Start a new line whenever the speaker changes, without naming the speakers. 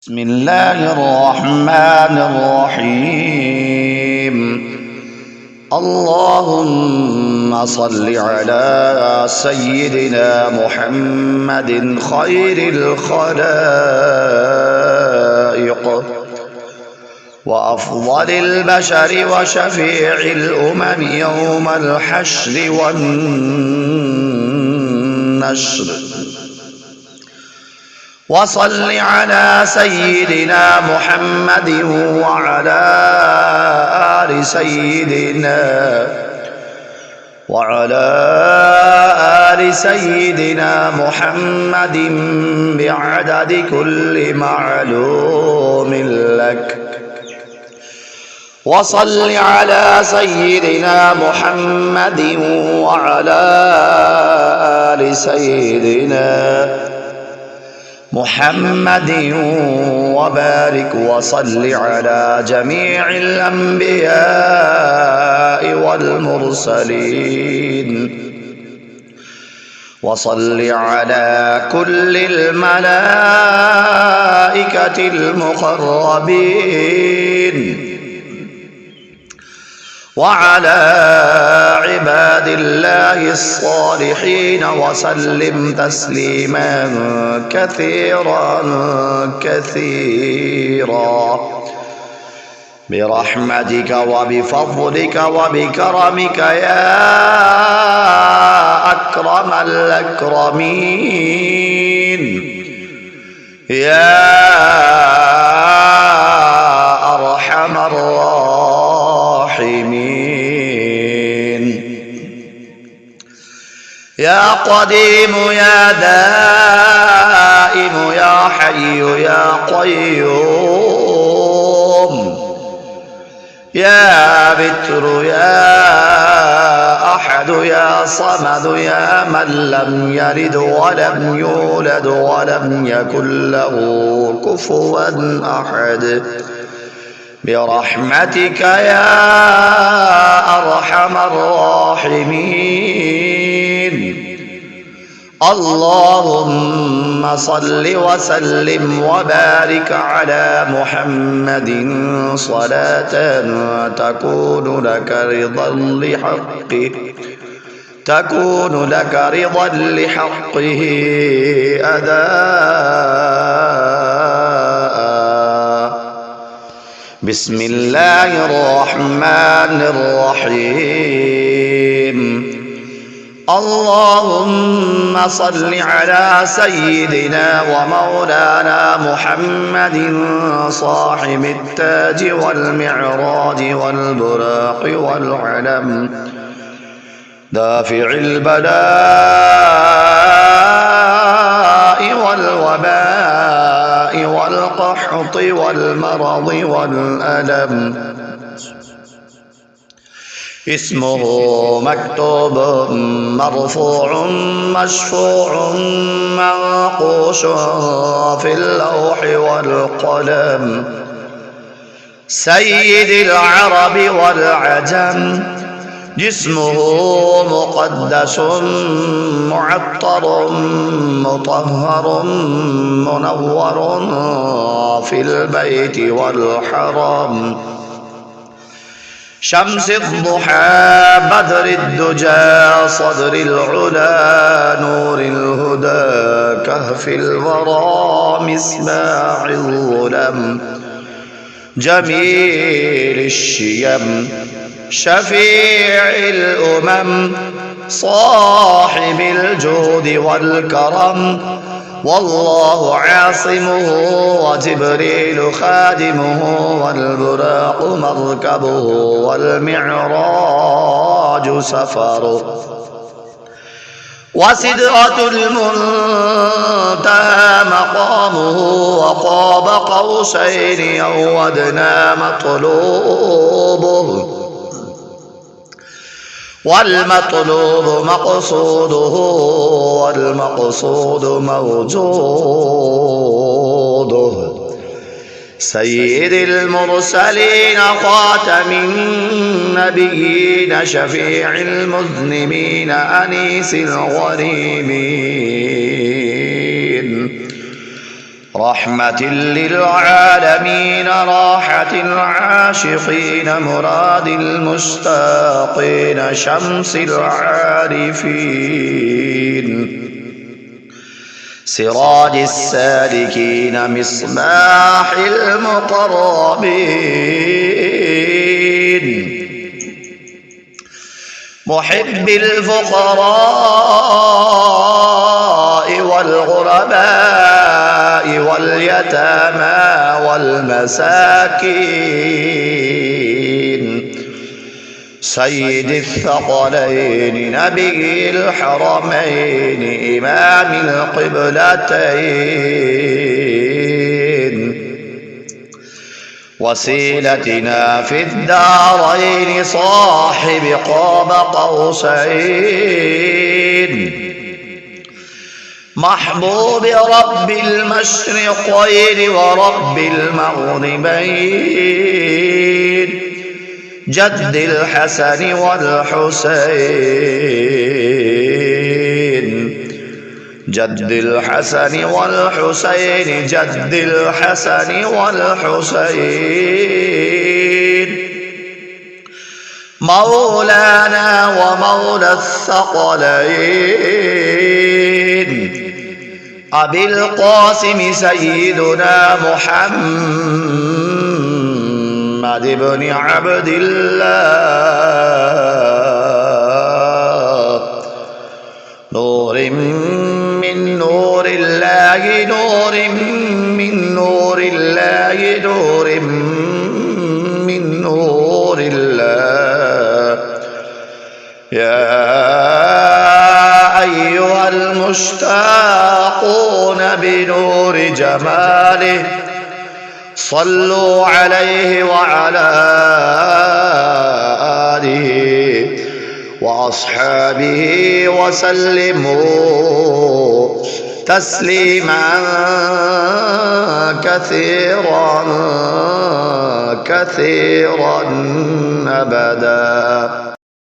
بسم الله الرحمن الرحيم. اللهم صل على سيدنا محمد خير الخلائق وأفضل البشر وشفيع الأمم يوم الحشر والنشر، وصل على سيدنا محمد وعلى آل سيدنا محمد بعدد كل معلوم لك، وصل على سيدنا محمد وعلى آل سيدنا محمد وبارك وصل على جميع الأنبياء والمرسلين، وصل على كل الملائكة المقربين وعلى عباد الله الصالحين، وسلم تسليما كثيرا كثيرا برحمتك وبفضلك وبكرمك يا أكرم الأكرمين يا أرحم الراحمين، يا قديم يا دائم يا حي يا قيوم، يا بتر يا أحد يا صمد، يا من لم يلد ولم يولد ولم يكن له كفوا أحد برحمتك يا أرحم الراحمين. اللهم صل وسلم وبارك على محمد صلاة تكون لك رضا لحقه أداء. بسم الله الرحمن الرحيم. اللهم صل على سيدنا ومولانا محمد صاحب التاج والمعراج والبراق والعلم، دافع البلاء والوباء والقحط والمرض والألم، اسمه مكتوب مرفوع مشفوع منقوش في اللوح والقلم، سيد العرب والعجم، جسمه مقدس معطر مطهر منور في البيت والحرم، شمس الضحى بدر الدجى صدر العلا نور الهدى كهف الورى مصباح الظلم، جميل الشيم شفيع الأمم، صاحب الجود والكرم، والله عاصمه وجبريل خادمه والبراق مركبه والمعراج سفره، وسدرة المنتهى مقامه، وقاب قوسين أو أدنى مطلوبه، والمطلوب مقصوده والمقصود موجوده، سيد المرسلين خاتم النبيين شفيع المذنبين أنيس الغريبين، رحمة للعالمين راحة العاشقين مراد المشتاقين شمس العارفين سراج السالكين مصباح المقربين محب الفقراء والغرباء واليتامى والمساكين سيد الثقلين نبي الحرمين إمام القبلتين وسيلتنا في الدارين صاحب قاب قوسين محبوب رب المشرقين ورب المغربين جد الحسن والحسين جد الحسن والحسين جد الحسن والحسين مولانا ومولى الثقلين أبي القاسم سيدنا محمد بن عبد الله نور من نور الله نور من نور الله نور من نور الله يا أيها المشتاقون بنور جماله صلوا عليه وعلى آله وأصحابه وسلموا تسليما كثيرا كثيرا أبدا.